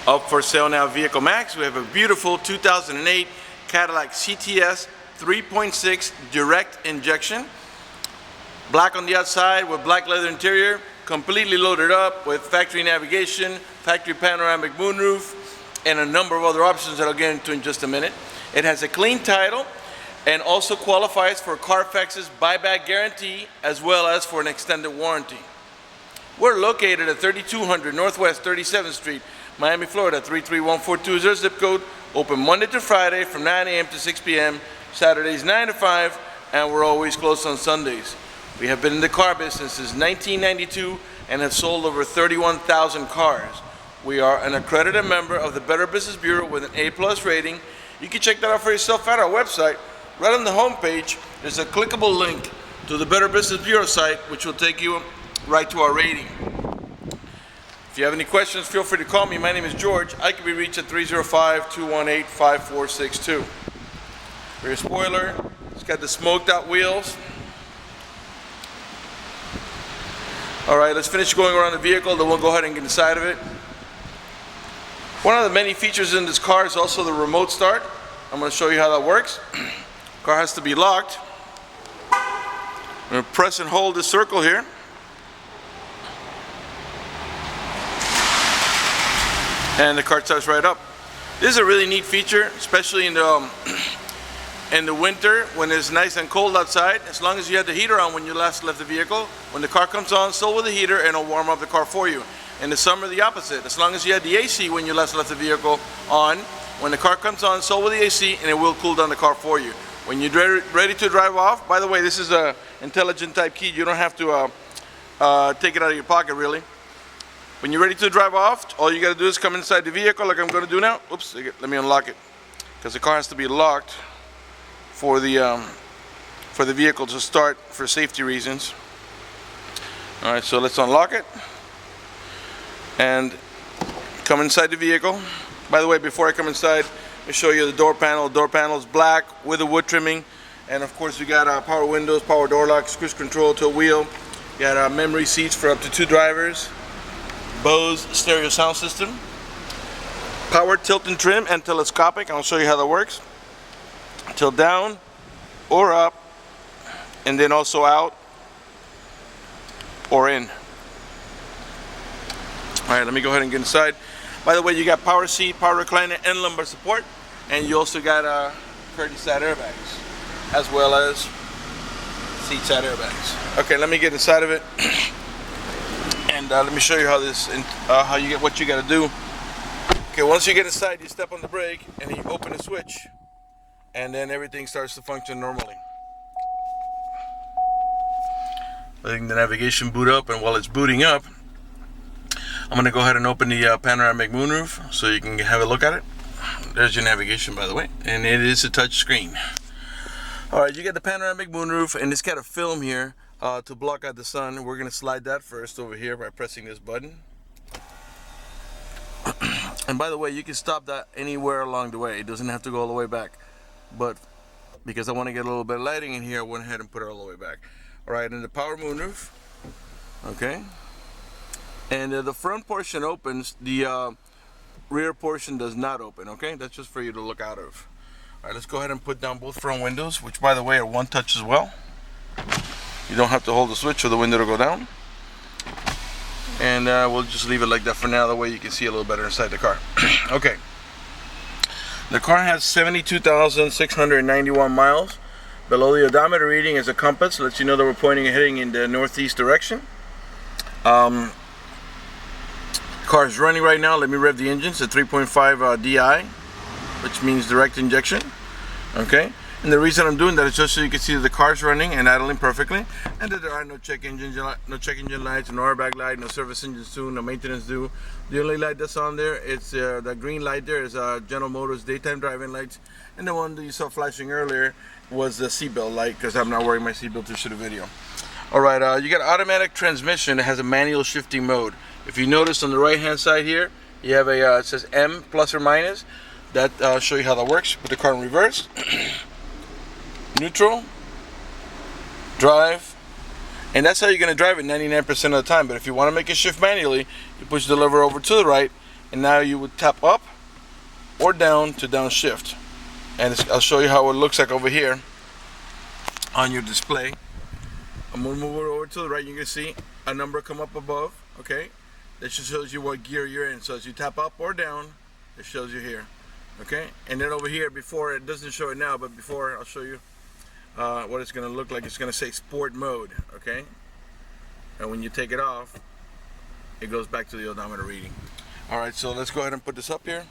Up for sale now, Vehiclemax. We have a beautiful 2008 Cadillac CTS 3.6 direct injection. Black on the outside with black leather interior, completely loaded up with factory navigation, factory panoramic moonroof, and a number of other options that I'll get into in just a minute. It has a clean title and also qualifies for Carfax's buyback guarantee as well as for an extended warranty. We're located at 3200 Northwest 37th Street, Miami, Florida 33142 is our zip code. Open Monday to Friday from 9 a.m. to 6 p.m., Saturdays 9 to 5, and we're always closed on Sundays. We have been in the car business since 1992 and have sold over 31,000 cars. We are an accredited member of the Better Business Bureau with an A+ rating. You can check that out for yourself at our website. Right on the home page, there's a clickable link to the Better Business Bureau site, which will take you right to our rating. If you have any questions, feel free to call me. My name is George. I can be reached at 305-218-5462. Rear spoiler, it's got the smoked out wheels. All right, let's finish going around the vehicle, then we'll go ahead and get inside of it. One of the many features in this car is also the remote start. I'm going to show you how that works. Car has to be locked. I'm going to press and hold this circle here. And the car starts right up. This is a really neat feature, especially in the winter when it's nice and cold outside. As long as you had the heater on when you last left the vehicle, when the car comes on, so will the heater, and it'll warm up the car for you. In the summer, the opposite. As long as you had the AC when you last left the vehicle on, when the car comes on, so will the AC, and it will cool down the car for you. When you're ready to drive off, by the way, this is a intelligent type key. You don't have to take it out of your pocket, really. When you're ready to drive off, all you got to do is come inside the vehicle like I'm going to do now. Oops, let me unlock it. Because the car has to be locked for the vehicle to start for safety reasons. All right, so let's unlock it and come inside the vehicle. By the way, before I come inside, let me show you the door panel. The door panel is black with a wood trimming, and of course we got power windows, power door locks, cruise control, tilt wheel. We got memory seats for up to 2 drivers. Bose stereo sound system. Power tilt and trim and telescopic. I'll show you how that works. Tilt down or up, and then also out or in. Alright, let me go ahead and get inside. By the way, you got power seat, power recliner, and lumbar support, and you also got curtain side airbags as well as seat side airbags. Okay, let me get inside of it. And let me show you how you get what you got to do. Okay, once you get inside, you step on the brake and then you open the switch, and then everything starts to function normally. Letting the navigation boot up, and while it's booting up, I'm going to go ahead and open the panoramic moonroof so you can have a look at it. There's your navigation, by the way, and it is a touch screen. All right, you get the panoramic moonroof, and it's got a film here to block out the sun. We're going to slide that first over here by pressing this button. And by the way, you can stop that anywhere along the way. It doesn't have to go all the way back. But because I want to get a little bit of lighting in here, I went ahead and put it all the way back. All right, and the power moonroof. Okay. And the front portion opens. The rear portion does not open. Okay, that's just for you to look out of. All right, let's go ahead and put down both front windows, which by the way are one touch as well. You don't have to hold the switch for the window to go down. And we'll just leave it like that for now. That way you can see a little better inside the car. Okay. The car has 72,691 miles. Below the odometer reading is a compass. Lets you know that we're pointing and heading in the northeast direction. Car is running right now. Let me rev the engine. It's a 3.5 DI, which means direct injection. Okay. And the reason I'm doing that is just so you can see that the car's running and idling perfectly, and that there are no check engine lights, no airbag light, no service engine soon, no maintenance due. The only light that's on there, it's the green light there is General Motors daytime driving lights, and the one that you saw flashing earlier was the seatbelt light, because I'm not wearing my seatbelt to shoot a video. All right, you got automatic transmission. It has a manual shifting mode. If you notice on the right hand side here, you have a it says M plus or minus. That I'll show you how that works. Put the car in reverse. Neutral, drive, and that's how you're going to drive it 99% of the time. But if you want to make it shift manually, you push the lever over to the right and now you would tap up or down to downshift. And I'll show you how it looks like over here on your display. I'm gonna move it over to the right. You can see a number come up above. Okay, that just shows you what gear you're in. So as you tap up or down, it shows you here. Okay, and then over here, before, it doesn't show it now, but before, I'll show you what it's gonna look like. It's gonna say sport mode. Okay, and when you take it off, it goes back to the odometer reading. All right, so let's go ahead and put this up here.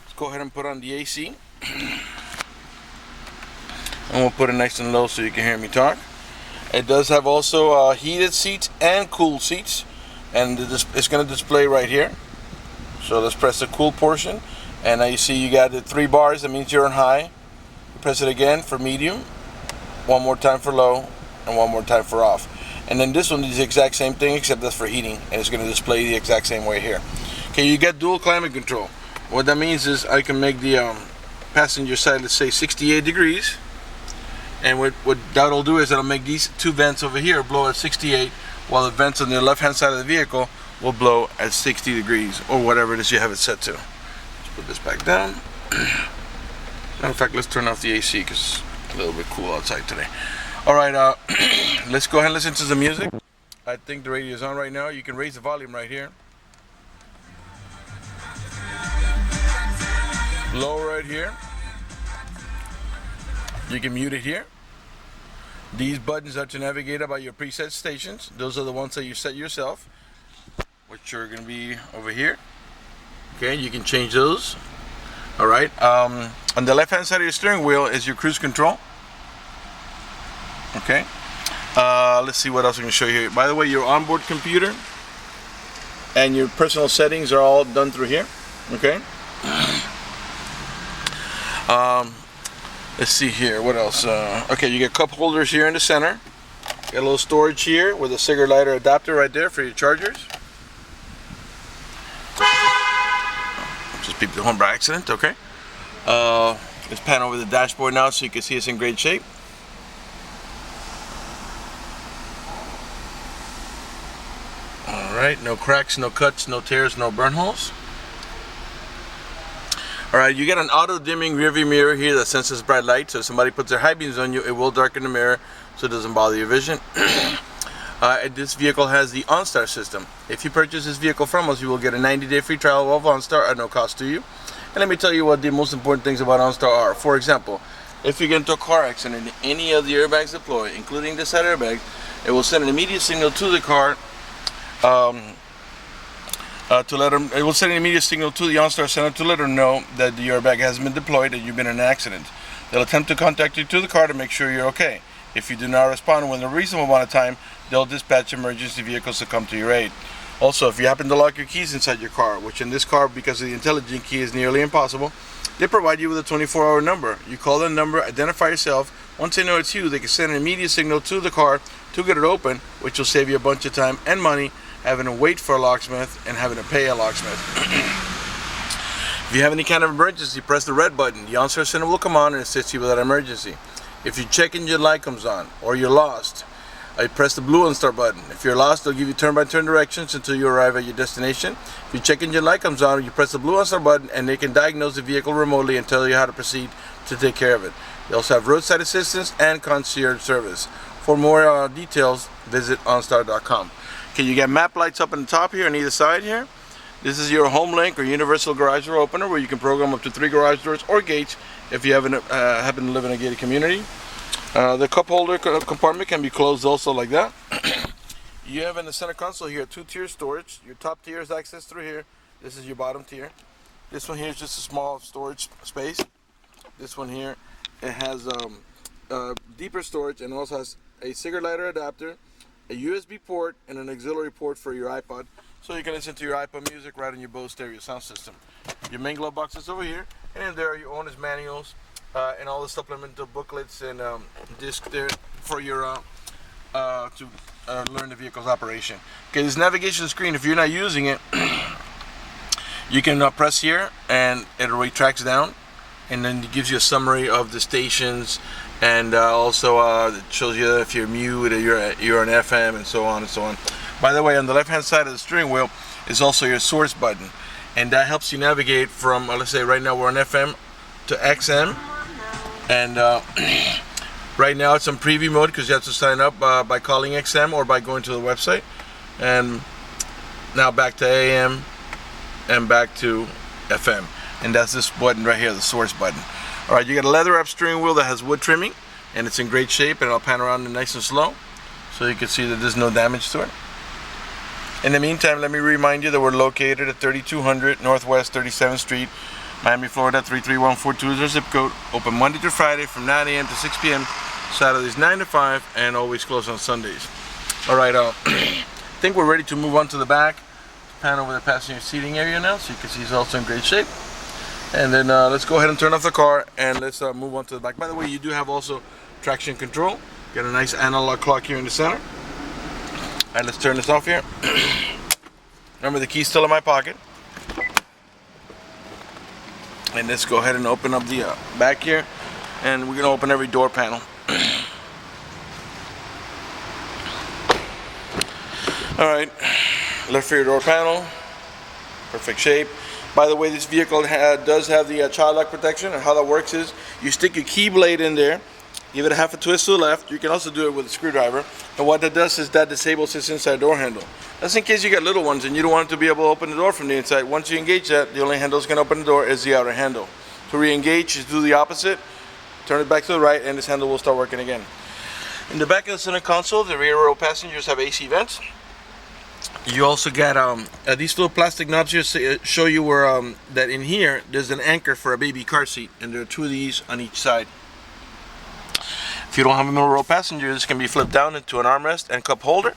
Let's go ahead and put on the AC. And we'll put it nice and low so you can hear me talk. It does have also heated seats and cool seats, and it's going to display right here. So let's press the cool portion, and now you see you got the 3 bars. That means you're on high. You press it again for medium, one more time for low, and one more time for off. And then this one is the exact same thing, except that's for heating, and it's going to display the exact same way here. Okay, you get dual climate control. What that means is I can make the passenger side, let's say 68 degrees, and what that'll do is it'll make these 2 vents over here blow at 68, while the vents on the left hand side of the vehicle will blow at 60 degrees, or whatever it is you have it set to. Let's put this back down. Matter of fact, let's turn off the AC because it's a little bit cool outside today. Alright, let's go ahead and listen to the music. I think the radio is on right now. You can raise the volume right here. Low right here. You can mute it here. These buttons are to navigate about your preset stations. Those are the ones that you set yourself, which are going to be over here. Okay, you can change those. Alright, on the left hand side of your steering wheel is your cruise control. Okay, let's see what else I can show you here. By the way, your onboard computer and your personal settings are all done through here. Okay. Let's see here, what else? Okay, you get cup holders here in the center. You got a little storage here with a cigarette lighter adapter right there for your chargers. Just beep the horn by accident. Okay. Let's pan over the dashboard now so you can see it's in great shape. Alright, no cracks, no cuts, no tears, no burn holes. Alright, you get an auto dimming rearview mirror here that senses bright light, so if somebody puts their high beams on you, it will darken the mirror so it doesn't bother your vision. This vehicle has the OnStar system. If you purchase this vehicle from us, you will get a 90-day free trial of OnStar at no cost to you. And let me tell you what the most important things about OnStar are. For example, if you get into a car accident and any of the airbags deploy, including the side airbag, it will send an immediate signal to the car it will send an immediate signal to the OnStar center to let them know that the airbag has been deployed and you've been in an accident. They'll attempt to contact you to the car to make sure you're okay. If you do not respond within a reasonable amount of time, they'll dispatch emergency vehicles to come to your aid. Also, if you happen to lock your keys inside your car, which in this car, because of the intelligent key, is nearly impossible, they provide you with a 24-hour number. You call the number, identify yourself. Once they know it's you, they can send an immediate signal to the car to get it open, which will save you a bunch of time and money having to wait for a locksmith and having to pay a locksmith. If you have any kind of emergency, press the red button. The OnStar center will come on and assist you with that emergency. If your check engine light comes on or you're lost, press the blue OnStar button. If you're lost, they'll give you turn-by-turn directions until you arrive at your destination. If your check engine light comes on, you press the blue OnStar button and they can diagnose the vehicle remotely and tell you how to proceed to take care of it. They also have roadside assistance and concierge service. For more details, visit OnStar.com. Okay, you got map lights up on the top here on either side here. This is your home link or universal garage door opener where you can program up to 3 garage doors or gates if you happen to live in a gated community. The cup holder compartment can be closed also like that. You have in the center console here 2-tier storage. Your top tier is accessed through here. This is your bottom tier. This one here is just a small storage space. This one here, it has deeper storage and also has a cigarette lighter adapter, a USB port, and an auxiliary port for your iPod, so you can listen to your iPod music right on your Bose stereo sound system. Your main glove box is over here, and in there are your owner's manuals and all the supplemental booklets and discs there for your to learn the vehicle's operation. Okay, this navigation screen, if you're not using it, you can press here and it retracts down, and then it gives you a summary of the stations, and also it shows you if you're mute, you're on FM, and so on and so on. By the way, on the left hand side of the steering wheel is also your source button, and that helps you navigate from, let's say right now we're on FM to XM, and right now it's on preview mode because you have to sign up by calling XM or by going to the website, and now back to AM and back to FM, and that's this button right here, the source button. All right, you got a leather wrap steering wheel that has wood trimming, and it's in great shape, and I'll pan around it nice and slow so you can see that there's no damage to it. In the meantime, let me remind you that we're located at 3200 Northwest 37th Street, Miami, Florida 33142 is our zip code. Open Monday through Friday from 9 a.m. to 6 p.m. Saturdays 9 to 5, and always closed on Sundays. All right, I think we're ready to move on to the back. Pan over the passenger seating area now, so you can see it's also in great shape. And then let's go ahead and turn off the car, and let's move on to the back. By the way, you do have also traction control. Got a nice analog clock here in the center. All right, let's turn this off here. Remember, the key's still in my pocket. And let's go ahead and open up the back here, and we're gonna open every door panel. All right, left rear door panel, perfect shape. By the way, this vehicle does have the child lock protection, and how that works is you stick your key blade in there, give it a half a twist to the left. You can also do it with a screwdriver, and what that does is that disables this inside door handle. That's in case you got little ones and you don't want it to be able to open the door from the inside. Once you engage that, the only handle that's going to open the door is the outer handle. To re-engage, just do the opposite, turn it back to the right, and this handle will start working again. In the back of the center console, the rear row passengers have AC vents. You also got these little plastic knobs here show you where that in here there's an anchor for a baby car seat, and there are two of these on each side. If you don't have a middle row passenger, this can be flipped down into an armrest and cup holder.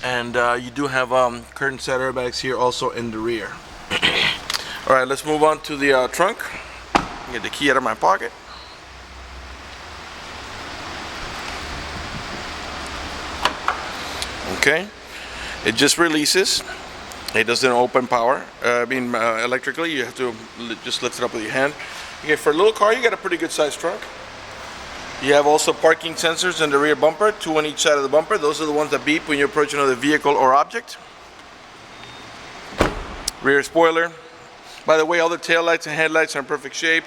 And you do have curtain set airbags here also in the rear. All right, let's move on to the trunk. Get the key out of my pocket. Okay, it just releases. It doesn't open power. Electrically, you have to just lift it up with your hand. Okay, for a little car, you got a pretty good sized trunk. You have also parking sensors in the rear bumper, two on each side of the bumper. Those are the ones that beep when you approach another vehicle or object. Rear spoiler. By the way, all the tail lights and headlights are in perfect shape.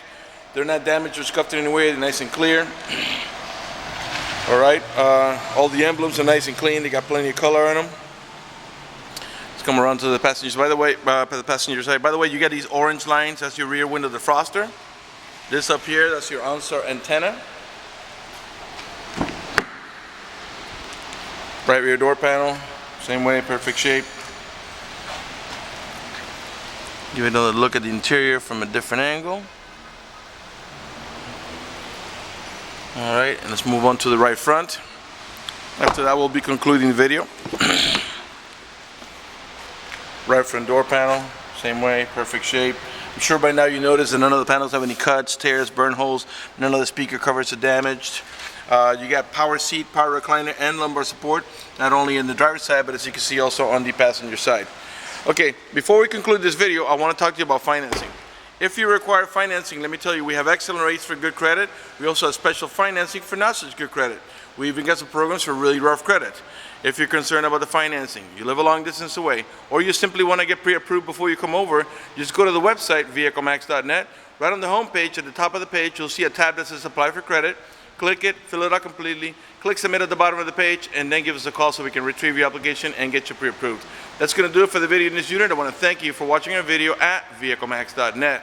They're not damaged or scuffed in any way. They're nice and clear. All right, all the emblems are nice and clean. They got plenty of color in them. Let's come around to the passengers. By the way, the passenger side. By the way, you got these orange lines. That's your rear window defroster. This up here, that's your OnStar antenna. Right rear door panel, same way, perfect shape. Give it another look at the interior from a different angle. All right, and let's move on to the right front. After that, we'll be concluding the video. Right front door panel, same way, perfect shape. I'm sure by now you noticed that none of the panels have any cuts, tears, burn holes. None of the speaker covers are damaged. You got power seat, power recliner, and lumbar support, not only in the driver's side, but as you can see also on the passenger side. Okay, before we conclude this video, I want to talk to you about financing. If you require financing, let me tell you, we have excellent rates for good credit. We also have special financing for not such good credit. We even got some programs for really rough credit. If you're concerned about the financing, you live a long distance away, or you simply want to get pre-approved before you come over, just go to the website, Vehiclemax.net. Right on the home page, at the top of the page, you'll see a tab that says Apply for Credit. Click it, fill it out completely, click Submit at the bottom of the page, and then give us a call so we can retrieve your application and get you pre-approved. That's going to do it for the video in this unit. I want to thank you for watching our video at Vehiclemax.net.